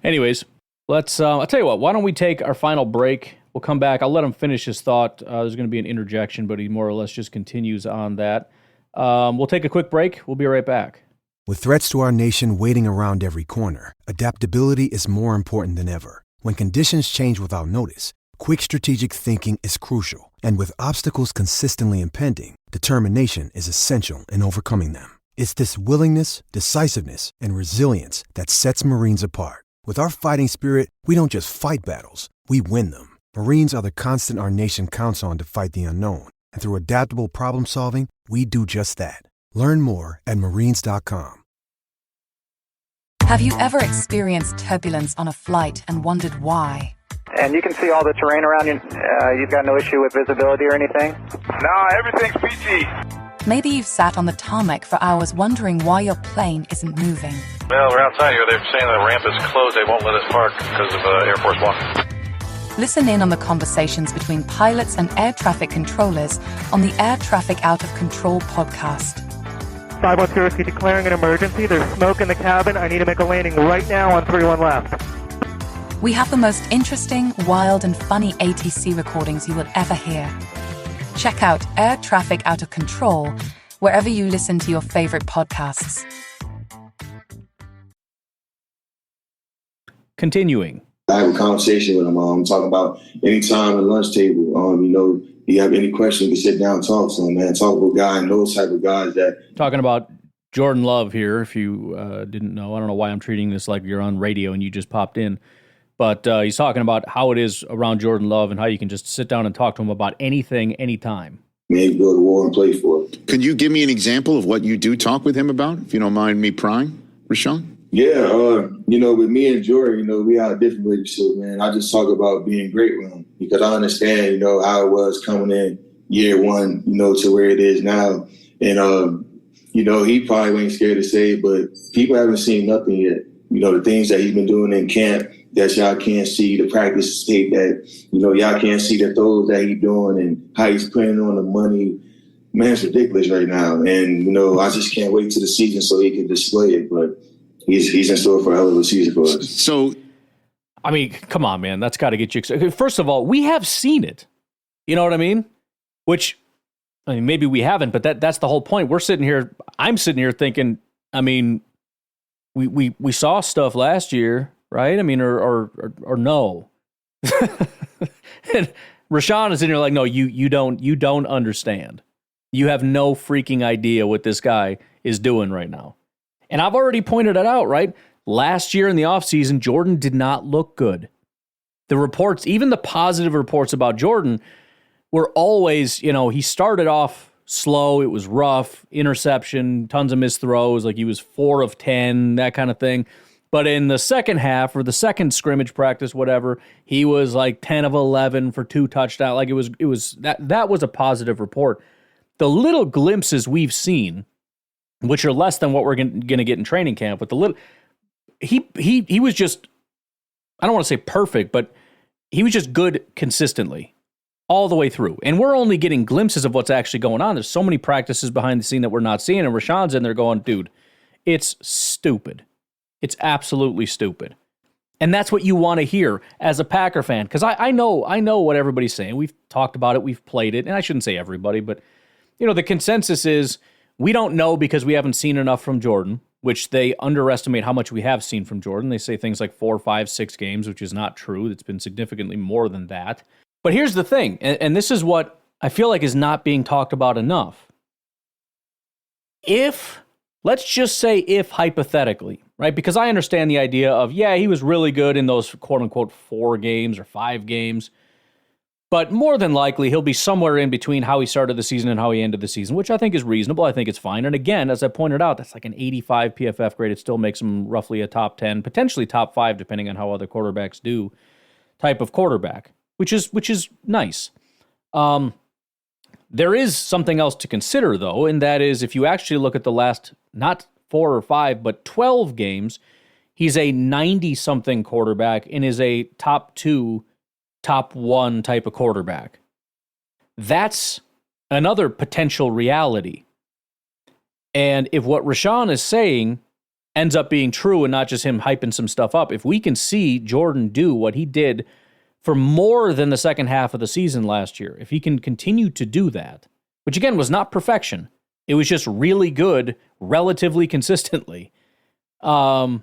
Anyways, let's, I'll tell you what, why don't we take our final break? We'll come back. I'll let him finish his thought. There's going to be an interjection, but he more or less just continues on that. We'll take a quick break. We'll be right back. With threats to our nation waiting around every corner, adaptability is more important than ever. When conditions change without notice, quick strategic thinking is crucial. And with obstacles consistently impending, determination is essential in overcoming them. It's this willingness, decisiveness, and resilience that sets Marines apart. With our fighting spirit, we don't just fight battles, we win them. Marines are the constant our nation counts on to fight the unknown. And through adaptable problem solving, we do just that. Learn more at Marines.com. Have you ever experienced turbulence on a flight and wondered why? And you can see all the terrain around you. You've got no issue with visibility or anything? No, everything's peachy. Maybe you've sat on the tarmac for hours wondering why your plane isn't moving. Well, we're outside here. They're saying the ramp is closed. They won't let us park because of Air Force One. Listen in on the conversations between pilots and air traffic controllers on the Air Traffic Out of Control podcast. 510 Whiskey declaring an emergency. There's smoke in the cabin. I need to make a landing right now on 31 left. We have the most interesting, wild, and funny ATC recordings you will ever hear. Check out Air Traffic Out of Control wherever you listen to your favorite podcasts. Continuing. I have a conversation with him. Talking about anytime at the lunch table. You have any question, you can sit down and talk to him, man. Talk about guy and those type of guys that. Talking about Jordan Love here, if you didn't know. I don't know why I'm treating this like you're on radio and you just popped in. But he's talking about how it is around Jordan Love and how you can just sit down and talk to him about anything, anytime. Maybe go to war and play for it. Could you give me an example of what you do talk with him about, if you don't mind me prying, Rashan? Yeah, with me and Jordan, we have a different relationship, man. I just talk about being great with him because I understand, how it was coming in year one, to where it is now. And, he probably ain't scared to say it, but people haven't seen nothing yet. The things that he's been doing in camp that y'all can't see, the practice tape that, y'all can't see the throws that he's doing and how he's putting on the money. Man, it's ridiculous right now. And, I just can't wait till the season so he can display it. But he's in store for a hell of a season for us. So, I mean, come on, man. That's got to get you excited. First of all, we have seen it. You know what I mean? Which, maybe we haven't, but that's the whole point. I'm sitting here thinking, we saw stuff last year, right? Or no. And Rashan is in here like, no, you don't understand. You have no freaking idea what this guy is doing right now. And I've already pointed it out, right? Last year in the offseason, Jordan did not look good. The reports, even the positive reports about Jordan, were always, he started off slow. It was rough, interception, tons of missed throws. Like he was 4 of 10, that kind of thing. But in the second half or the second scrimmage practice, whatever, he was like 10 of 11 for 2 touchdowns. Like it was that was a positive report. The little glimpses we've seen, which are less than what we're going to get in training camp, but he was just, I don't want to say perfect, but he was just good consistently all the way through. And we're only getting glimpses of what's actually going on. There's so many practices behind the scene that we're not seeing, and Rashan's in there going, dude, it's stupid. It's absolutely stupid. And that's what you want to hear as a Packer fan, because I know what everybody's saying. We've talked about it. We've played it. And I shouldn't say everybody, but the consensus is we don't know because we haven't seen enough from Jordan, which they underestimate how much we have seen from Jordan. They say things like 4, 5, 6 games, which is not true. It's been significantly more than that. But here's the thing, and this is what I feel like is not being talked about enough. Let's just say if hypothetically, right? Because I understand the idea of, he was really good in those quote-unquote 4 games or 5 games. But more than likely, he'll be somewhere in between how he started the season and how he ended the season, which I think is reasonable. I think it's fine. And again, as I pointed out, that's like an 85 PFF grade. It still makes him roughly a top 10, potentially top 5, depending on how other quarterbacks do, type of quarterback, which is nice. There is something else to consider, though, and that is if you actually look at the last, not 4 or 5, but 12 games, he's a 90-something quarterback and is a top 2, top 1 type of quarterback. That's another potential reality. And if what Rashan is saying ends up being true and not just him hyping some stuff up, if we can see Jordan do what he did for more than the second half of the season last year, if he can continue to do that, which again was not perfection, it was just really good, relatively consistently, then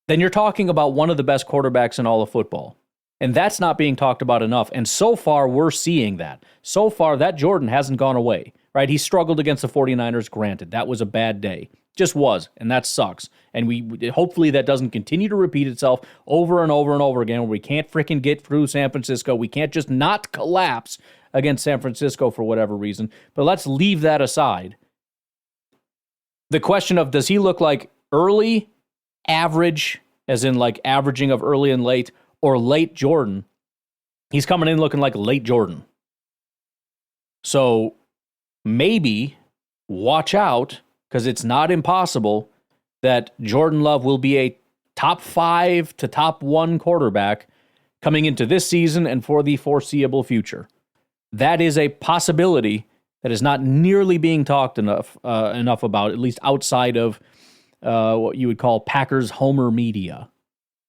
you're talking about one of the best quarterbacks in all of football. And that's not being talked about enough. And so far, we're seeing that. So far, that Jordan hasn't gone away, right? He struggled against the 49ers, granted. That was a bad day. Just was, and that sucks. And hopefully that doesn't continue to repeat itself over and over and over again, where we can't freaking get through San Francisco. We can't just not collapse against San Francisco for whatever reason. But let's leave that aside. The question of, does he look like early, average, as in like averaging of early and late, or late Jordan? He's coming in looking like late Jordan. So maybe watch out, because it's not impossible that Jordan Love will be a top 5 to top 1 quarterback coming into this season and for the foreseeable future. That is a possibility that is not nearly being talked enough about, at least outside of what you would call Packers homer media.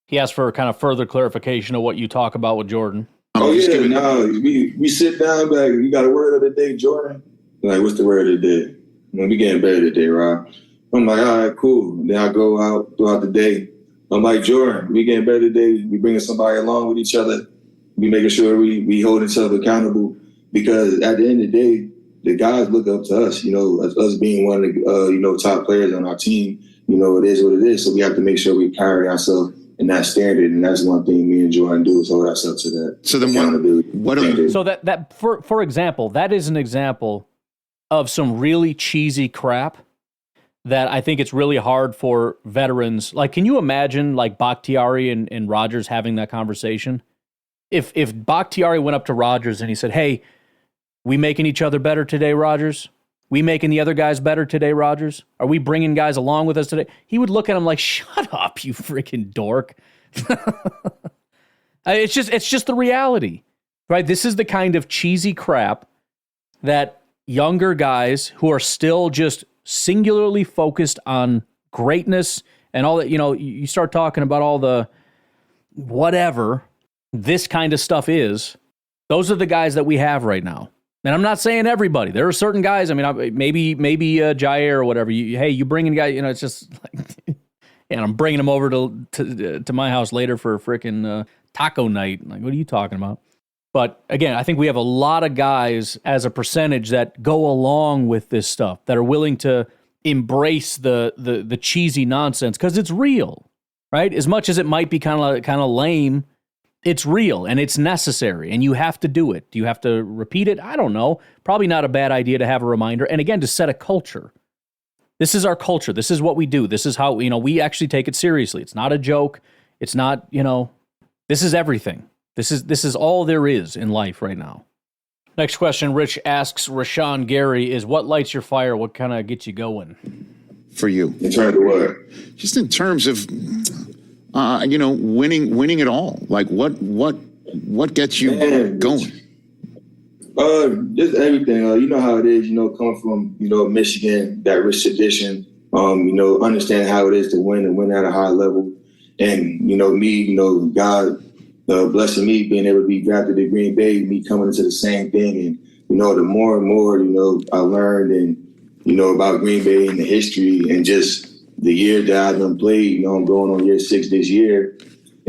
He asked for kind of further clarification of what you talk about with Jordan. We sit down back. You got a word of the day, Jordan? Like, what's the word of the day? We getting better today, Rob. I'm like, all right, cool. Then I go out throughout the day. I'm like, Jordan, we getting better today. We bringing somebody along with each other. We making sure we hold each other accountable, because at the end of the day, the guys look up to us, as us being one of the, top players on our team. It is what it is. So we have to make sure we carry ourselves in that standard. And that's one thing me and Jordan do, is hold ourselves to that. So then for example, that is an example of some really cheesy crap that I think it's really hard for veterans. Like, can you imagine like Bakhtiari and Rodgers having that conversation? If Bakhtiari went up to Rodgers and he said, hey, we making each other better today, Rodgers? We making the other guys better today, Rodgers? Are we bringing guys along with us today? He would look at him like, shut up, you freaking dork. It's just the reality, right? This is the kind of cheesy crap that younger guys who are still just singularly focused on greatness and all that, you start talking about all the whatever this kind of stuff is. Those are the guys that we have right now. And I'm not saying everybody. There are certain guys. I mean, maybe Jair or whatever. You bring in guys. It's just like, and I'm bringing them over to my house later for a freaking taco night. Like, what are you talking about? But again, I think we have a lot of guys as a percentage that go along with this stuff, that are willing to embrace the cheesy nonsense because it's real, right? As much as it might be kind of lame. It's real and it's necessary and you have to do it. Do you have to repeat it? I don't know. Probably not a bad idea to have a reminder. And again, to set a culture. This is our culture. This is what we do. This is how, we actually take it seriously. It's not a joke. It's not, this is everything. This is all there is in life right now. Next question, Rich asks Rashan Gary, is what lights your fire? What kind of gets you going? For you. In terms of what? Just in terms of... winning it all. Like what gets you going? Just everything. You know how it is. Coming from Michigan, that rich tradition. Understand how it is to win and win at a high level. And me, God blessing me being able to be drafted to Green Bay, me coming into the same thing. And the more and more I learned and about Green Bay and the history and just the year that I done played, I'm going on year 6 this year.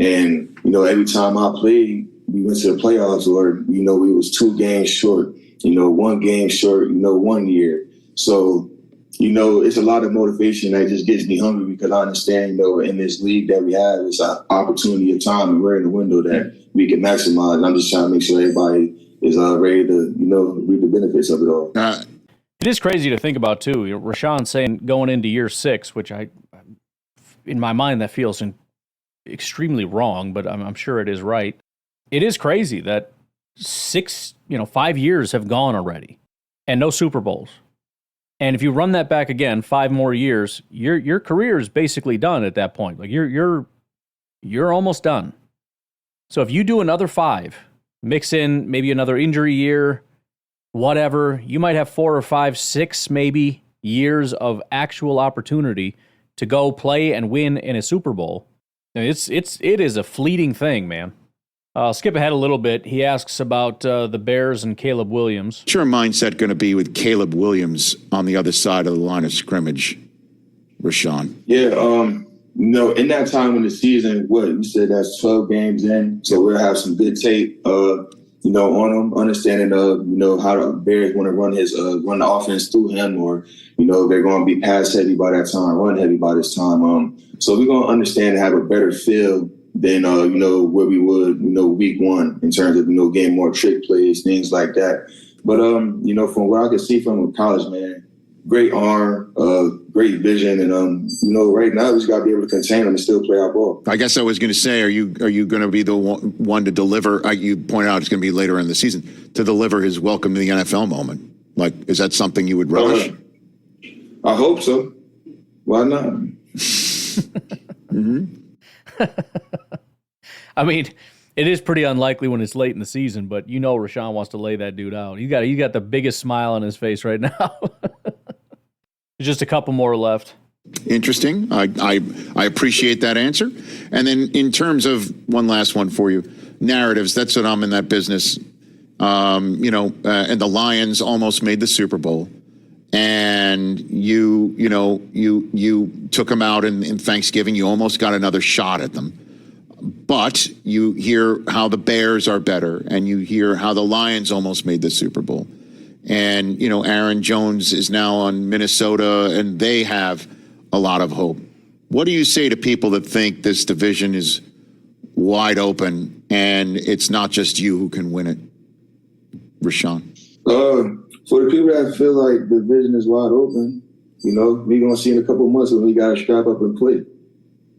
And, every time I played, we went to the playoffs or, we was 2 games short, 1 game short, 1 year. So, it's a lot of motivation that just gets me hungry because I understand, in this league that we have, it's an opportunity of time and we're in the window that we can maximize. And I'm just trying to make sure everybody is ready to, reap the benefits of it all. It is crazy to think about, too. Rashawn saying going into year 6, which in my mind, that feels extremely wrong, but I'm sure it is right. It is crazy that 5 years have gone already and no Super Bowls. And if you run that back again, 5 more years, your career is basically done at that point. Like you're almost done. So if you do another 5, mix in maybe another injury year, whatever, you might have 4 or 5, 6 maybe years of actual opportunity to go play and win in a Super Bowl. It is a fleeting thing, man. I'll skip ahead a little bit. He asks about the Bears and Caleb Williams. What's your mindset going to be with Caleb Williams on the other side of the line of scrimmage, Rashan? Yeah, in that time in the season, you said that's 12 games in, so we'll have some good tape. On him, understanding how the Bears want to run the offense through him, or they're going to be pass heavy by that time, run heavy by this time. So we're going to understand and have a better feel than where we would week 1 in terms of getting more trick plays, things like that. But from what I can see from college, man, great arm, great vision, and right now we just got to be able to contain him and still play our ball. I guess I was going to say, are you going to be the one to deliver? You pointed out it's going to be later in the season to deliver his welcome to the NFL moment. Like, is that something you would relish? I hope so. Why not? I mean, It is pretty unlikely when it's late in the season, but you know Rashan wants to lay that dude out. He got the biggest smile on his face right now. Just a couple more left. Interesting. I appreciate that answer. And then in terms of one last one for you, narratives. That's what I'm in that business. And the Lions almost made the Super Bowl, and you took them out in Thanksgiving. You almost got another shot at them. But you hear how the Bears are better, and you hear how the Lions almost made the Super Bowl. And, Aaron Jones is now on Minnesota, and they have a lot of hope. What do you say to people that think this division is wide open and it's not just you who can win it, Rashan? For the people that feel like the division is wide open, we're going to see in a couple of months when we got to strap up and play.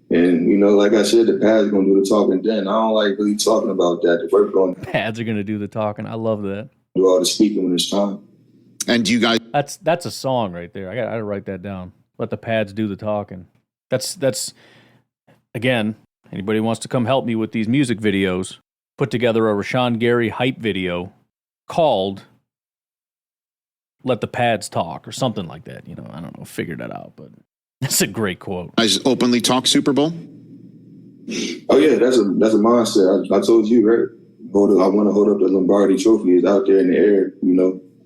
And, like I said, the pads are going to do the talking then. I don't like really talking about that. The work going. Pads are going to do the talking. I love that. Do all the speaking when it's time. And do you guys? That's a song right there. I got to write that down. Let the pads do the talking. That's again, anybody wants to come help me with these music videos, put together a Rashan Gary hype video called Let the Pads Talk or something like that. I don't know, figure that out, but that's a great quote. Guys openly talk Super Bowl? Oh yeah, that's a mindset. I told you, right? I want to hold up the Lombardi trophy. It's out there in the air,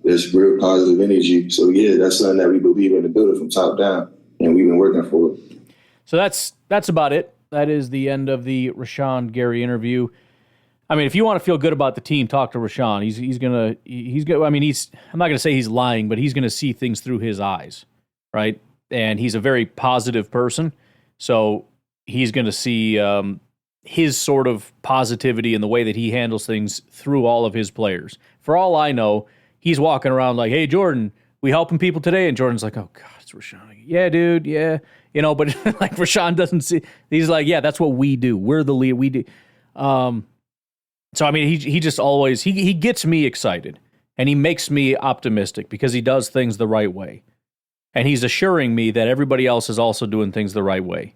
There's real positive energy. So yeah, that's something that we believe in the building from top down, and we've been working for it. So that's about it. That is the end of the Rashan Gary interview. I mean, if you want to feel good about the team, talk to Rashan. He's gonna. I mean, I'm not gonna say he's lying, but he's gonna see things through his eyes, right? And he's a very positive person, so he's gonna see his sort of positivity in the way that he handles things through all of his players. For all I know, he's walking around like, "Hey, Jordan, we helping people today?" And Jordan's like, "Oh God, it's Rashan." Yeah, dude. Yeah, but like Rashan doesn't see. He's like, "Yeah, that's what we do. We're the lead. We do." So I mean, he just always he gets me excited, and he makes me optimistic because he does things the right way, and he's assuring me that everybody else is also doing things the right way,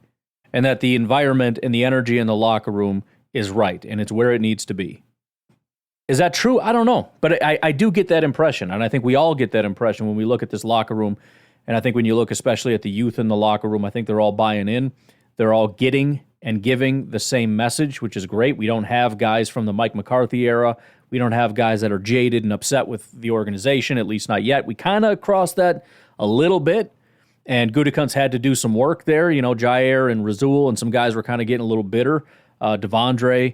and that the environment and the energy in the locker room is right, and it's where it needs to be. Is that true? I don't know. But I do get that impression, and I think we all get that impression when we look at this locker room. And I think when you look especially at the youth in the locker room, I think they're all buying in. They're all getting and giving the same message, which is great. We don't have guys from the Mike McCarthy era. We don't have guys that are jaded and upset with the organization, at least not yet. We kind of crossed that a little bit, and Gutekunst had to do some work there. Jair and Razul and some guys were kind of getting a little bitter. Devondre.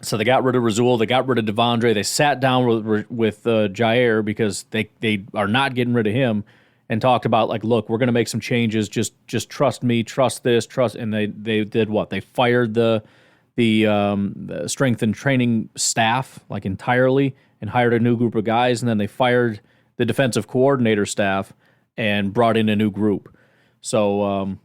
So they got rid of Razul, they got rid of Devondre, they sat down with Jair because they are not getting rid of him, and talked about like, look, we're going to make some changes. Just trust me, trust this, trust. And they did what? They fired the strength and training staff like entirely and hired a new group of guys, and then they fired the defensive coordinator staff and brought in a new group. So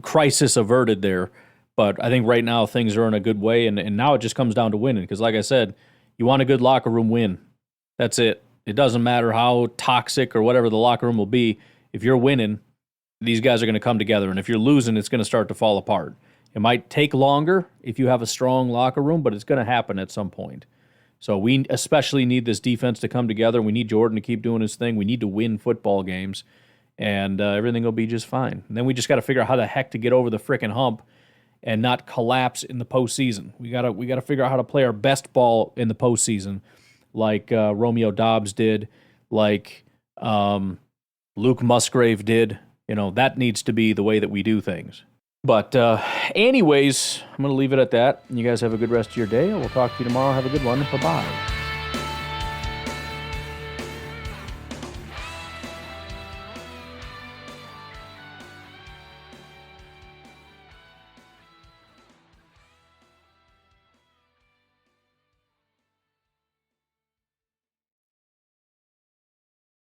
crisis averted there. But I think right now things are in a good way, and now it just comes down to winning. Because like I said, you want a good locker room win. That's it. It doesn't matter how toxic or whatever the locker room will be. If you're winning, these guys are going to come together. And if you're losing, it's going to start to fall apart. It might take longer if you have a strong locker room, but it's going to happen at some point. So we especially need this defense to come together. We need Jordan to keep doing his thing. We need to win football games, and everything will be just fine. And then we just got to figure out how the heck to get over the frickin' hump and not collapse in the postseason. We gotta figure out how to play our best ball in the postseason, like Romeo Dobbs did, like Luke Musgrave did. That needs to be the way that we do things. But anyways, I'm gonna leave it at that. You guys have a good rest of your day. We'll talk to you tomorrow. Have a good one. Bye-bye.